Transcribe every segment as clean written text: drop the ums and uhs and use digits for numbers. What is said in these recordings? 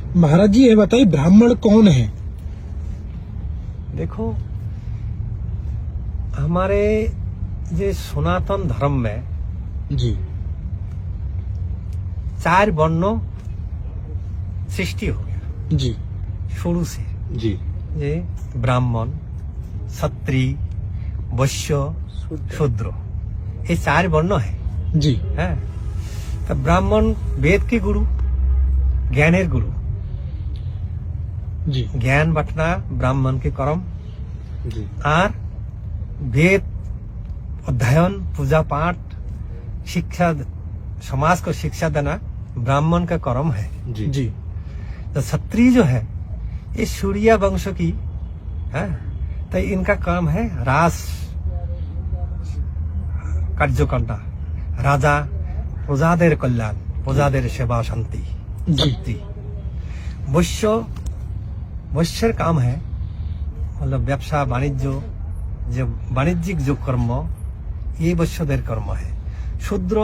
महाराज जी ये बताइए ब्राह्मण कौन है? देखो, हमारे ये सनातन धर्म में जी 4 वर्णों सृष्टि हो गया जी शुरू से। जी ये ब्राह्मण, क्षत्रिय, वैश्य, शूद्र, ये 4 वर्ण है। जी है तो ब्राह्मण वेद के गुरु, ज्ञानेर गुरु। जी ज्ञान बटना ब्राह्मण के कर्म जी और वेद अध्ययन, पूजा पाठ, शिक्षा, समाज को शिक्षा देना ब्राह्मण का कर्म है। जी जी तो क्षत्रिय जो है ये सूर्य वंश की है, तो इनका काम है राज कार्य करना, राजा प्रजादेर कल्याण, प्रजादेर सेवा शांति। जी वैश्य काम है मतलब व्यवसाय वाणिज्य, जो वाणिज्यिक जो कर्म ये वैश्यदेर कर्म है। शूद्र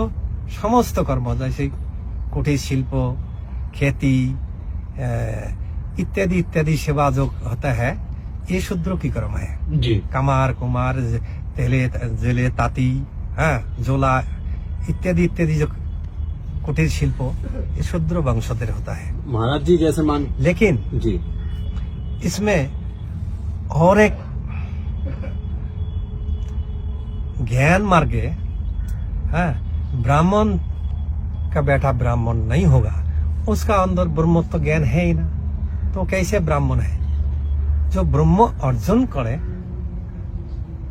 समस्त कर्म जैसे कुटीर शिल्प, खेती इत्यादि इत्यादि सेवा जो होता है ये शूद्रों की कर्म है। जी कमार, कुमार, तेले, जेले, ताती, जोला इत्यादि इत्यादि जो कुटीर शिल्प ये शूद्र वंशधर होता है। महाराज जी जैसे मान लेकिन जी इसमें और एक ज्ञान मार्ग है, ब्राह्मण का बेटा ब्राह्मण नहीं होगा, उसका अंदर ब्रह्मत्व ज्ञान है ही ना, तो कैसे ब्राह्मण है? जो ब्रह्म अर्जन करे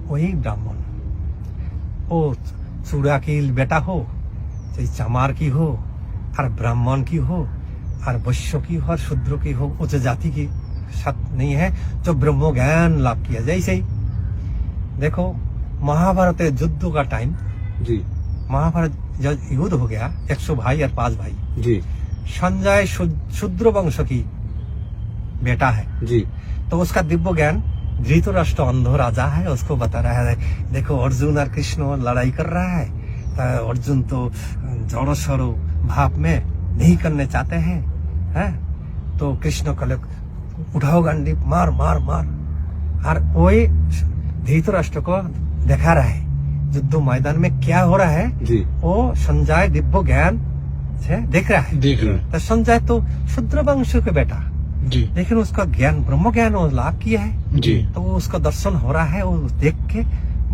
वही ब्राह्मण। वो चूड़ा की बेटा हो, चाहे चमार की हो, और ब्राह्मण की हो, और वैश्य की हो, और शूद्र की हो, उच्च जाति की साथ नहीं है जो ब्रह्म ज्ञान लाभ किया। जैसे ही देखो महाभारत युद्ध का टाइम, जी महाभारत जब युद्ध हो गया 100 भाई और 5 भाई, जी संजय शूद्र वंश की बेटा है, जी तो उसका दिव्य ज्ञान धृतराष्ट्र अंधो राजा है, उसको बता रहा है देखो अर्जुन और कृष्ण लड़ाई कर रहा है, तो अर्जुन तो जड़ सरो भाव में नहीं करने चाहते हैं, तो कृष्ण कल उठाओ गांडी, मार मार मार, और वही धृतराष्ट्र को दिखा रहा है युद्ध मैदान में क्या हो रहा है। जी वो संजय दिव्य ज्ञान से देख रहा है। तो संजय तो शूद्र वंश के बेटा, जी लेकिन उसका ज्ञान ब्रह्म ज्ञान वो लाभ किया है, जी तो वो उसका दर्शन हो रहा है, वो देख के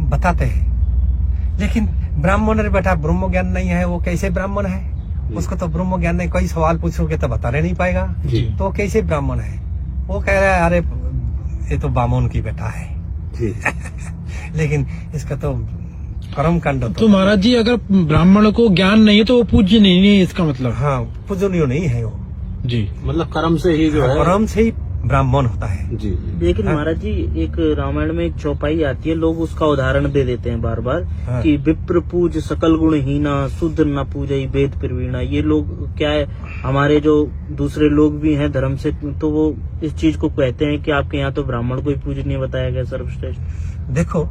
बताते हैं। लेकिन ब्राह्मण बेटा ब्रह्म ज्ञान नहीं है, वो कैसे ब्राह्मण है? उसको तो ब्रह्म ज्ञान नहीं, कोई सवाल पूछोगे तो बताने नहीं पाएगा, तो वो कैसे ब्राह्मण है? वो कह रहा है अरे ये तो बामन की बेटा है। जी लेकिन इसका तो कर्म कांड तो महाराज जी अगर ब्राह्मण को ज्ञान नहीं है तो वो पूज्य नहीं है, इसका मतलब? हाँ, पूजनीय नहीं है वो जी, मतलब कर्म से ही जो है, कर्म से ही ब्राह्मण होता है। जी लेकिन महाराज जी एक रामायण में एक चौपाई आती है, लोग उसका उदाहरण दे देते हैं बार बार कि विप्र पूज सकल गुण हीना, शुद्ध न पूजई वेद प्रवीणा। ये लोग क्या है, हमारे जो दूसरे लोग भी हैं धर्म से, तो वो इस चीज को कहते हैं कि आपके यहाँ तो ब्राह्मण को ही पूजनीय बताया गया सर्वश्रेष्ठ। देखो,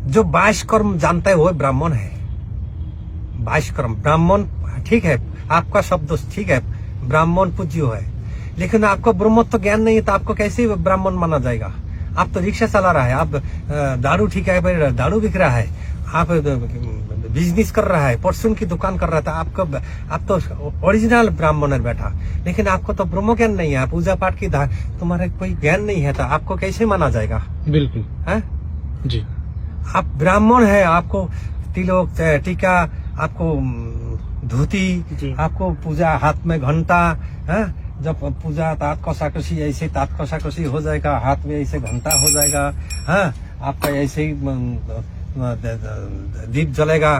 जो 22 कर्म जानता है वो ब्राह्मण है। 22 कर्म ब्राह्मण, ठीक है, आपका शब्द ठीक है, ब्राह्मण पूज्य है, लेकिन आपको ब्रह्मत्व ज्ञान नहीं है तो आपको कैसे ब्राह्मण माना जाएगा? आप तो रिक्शा चला रहा है, आप दारू, ठीक है, दारू बिक रहा है, आप बिजनेस कर रहा है, परचून की दुकान कर रहा था, आप तो ओरिजिनल ब्राह्मण है बेटा, लेकिन आपको तो ब्रह्म ज्ञान नहीं है, पूजा पाठ की तुम्हारे कोई ज्ञान नहीं है, तो आपको कैसे माना जाएगा? बिल्कुल है जी। आप ब्राह्मण है, आपको तिलक, टीका, आपको धोती, आपको पूजा, हाथ में घंटा, जब पूजा तात कसाकसी ऐसे तात कसाकसी हो जाएगा, हाथ में ऐसे घंटा हो जाएगा, आपका ऐसे ही दीप जलेगा,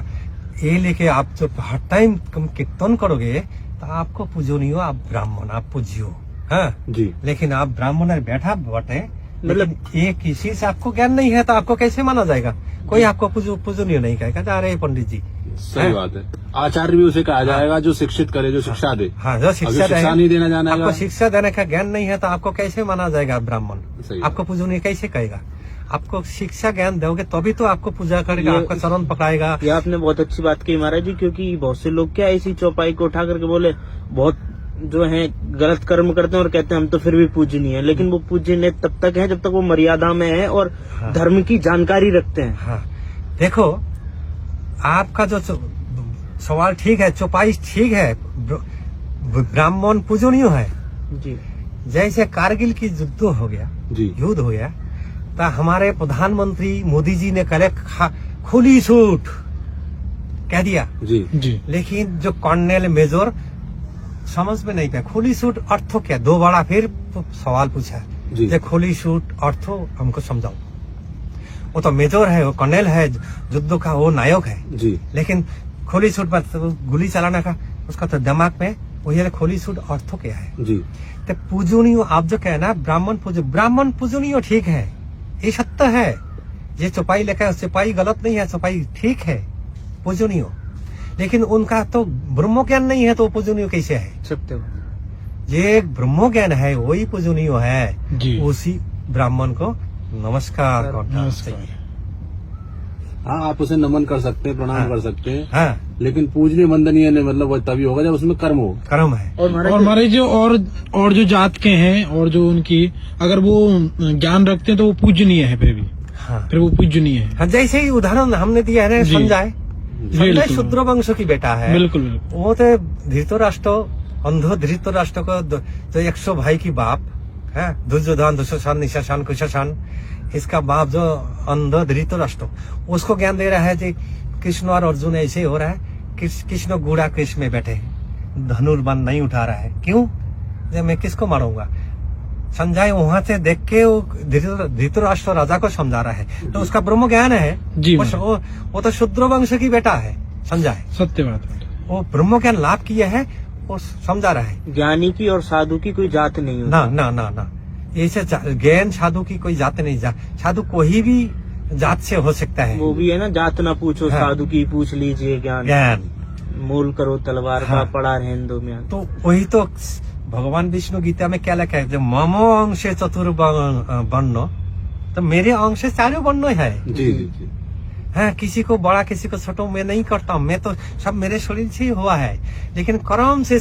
ये लेके आप जब हर टाइम कीर्तन करोगे तो आपको पूजनीय, आप ब्राह्मण, आप पूजियो, जी। लेकिन आप ब्राह्मण बैठा बटे, मतलब ये किसी से आपको ज्ञान नहीं है तो आपको कैसे माना जाएगा? कोई आपको पूजनीय नहीं कहेगा, अरे पंडित जी। सही बात है। आचार्य भी उसे कहा जाएगा जो शिक्षित करे, जो शिक्षा दे। हाँ, जो शिक्षा नहीं देना जानेगा, आपको शिक्षा देने का ज्ञान नहीं है तो आपको कैसे माना जाएगा ब्राह्मण? आपको पूजनीय कैसे कहेगा? आपको शिक्षा ज्ञान दोगे तभी तो आपको पूजा करेगा, आपका चरण पकड़ाएगा। ये आपने बहुत अच्छी बात कही महाराज जी, क्योंकि बहुत से लोग क्या इसी चौपाई को उठा करके बोले बहुत जो हैं गलत कर्म करते हैं और कहते हैं हम तो फिर भी पूजनीय है, लेकिन वो पूजनीय तब तक है जब तक वो मर्यादा में है और हाँ। धर्म की जानकारी रखते हैं। हाँ देखो, आपका जो सवाल ठीक है, चौपाई ठीक है, ब्राह्मण पूजनीय है। जी जैसे कारगिल की युद्ध हो गया, जी युद्ध हो गया, तो हमारे प्रधानमंत्री मोदी जी ने कल खुली छूट कह दिया, जी जी लेकिन जो कर्नल मेजर समझ में नहीं पाया खुली छूट अर्थ क्या। दो बड़ा फिर सवाल पूछा जी। जे खुली छूट अर्थ हमको समझाओ। वो तो मेजर है, वो कर्नल है, युद्ध का वो नायक है, जी लेकिन खुली छूट पर तो गोली चलाना का उसका तो दिमाग में वही खुली छूट अर्थ क्या है। जी तो पूजनीय आप जो कहना ब्राह्मण पूजनीय ठीक है, ये सत्य है। ये चौपाई लिखा है, चौपाई गलत नहीं है, चौपाई ठीक है, पूजनीय। लेकिन उनका तो ब्रह्म ज्ञान नहीं है, तो पूजनीय कैसे है? सत्य। ये ब्रह्म ज्ञान है, वही पूजनीय है। जी। उसी ब्राह्मण को नमस्कार करना नमस्कार। चाहिए। हाँ, आप उसे नमन कर सकते हैं, प्रणाम हाँ। कर सकते हैं, हाँ, लेकिन पूजनीय वंदनीय नहीं, मतलब वो तभी होगा जब उसमें कर्म हो। कर्म है। और और हमारे जो और जो जात के हैं और जो उनकी अगर वो ज्ञान रखते हैं तो वो पूजनीय है, हाँ, फिर वो पूजनीय है। हाँ, जैसे ही उदाहरण हमने दिया है जी। संजय बिल्कुल। शूद्र वंश की बेटा है। बिल्कुल बिल्कुल। वो तो धृतराष्ट्र, अंधो धृतराष्ट्र को जो 100 भाई की बाप है, दुर्योधन, दुशासन, निशासन, कुशासन, इसका बाप जो अंध धृतराष्ट्र, उसको ज्ञान दे रहा है कि कृष्ण और अर्जुन ऐसे ही हो रहा है। कृष्ण गुड़ा कृष्ण में बैठे हैं, धनुर्बाण नहीं उठा रहा है, क्यों? जब मैं किसको मारूंगा? संजय वहां से देख के वो धृतराष्ट्र राजा को समझा रहा है, तो उसका ब्रह्म ज्ञान है। जी वो तो शूद्र वंश की बेटा है संजय, सत्य बात है। वो ब्रह्म ज्ञान लाभ किया है, वो समझा रहा है। ज्ञानी की और साधु की कोई जात नहीं होती। ना ना ना ना, ऐसे ज्ञान साधु की कोई जात नहीं। साधु कोई भी जात से हो सकता है। वो भी है ना, जात ना पूछो हाँ। साधु की पूछ लीजिए ज्ञान। ज्ञान मूल करो तलवार हाँ। का पड़ा रहने दो म्यान। तो वही तो भगवान विष्णु गीता में क्या लिखा है, जब ममो अंश चतुर्वर्ण, तो मेरे अंश चारों वर्ण है। जी जी जी। हाँ, किसी को बड़ा किसी को छोटा मैं नहीं करता हूँ, मैं तो सब मेरे शरीर से ही हुआ है, लेकिन कर्म से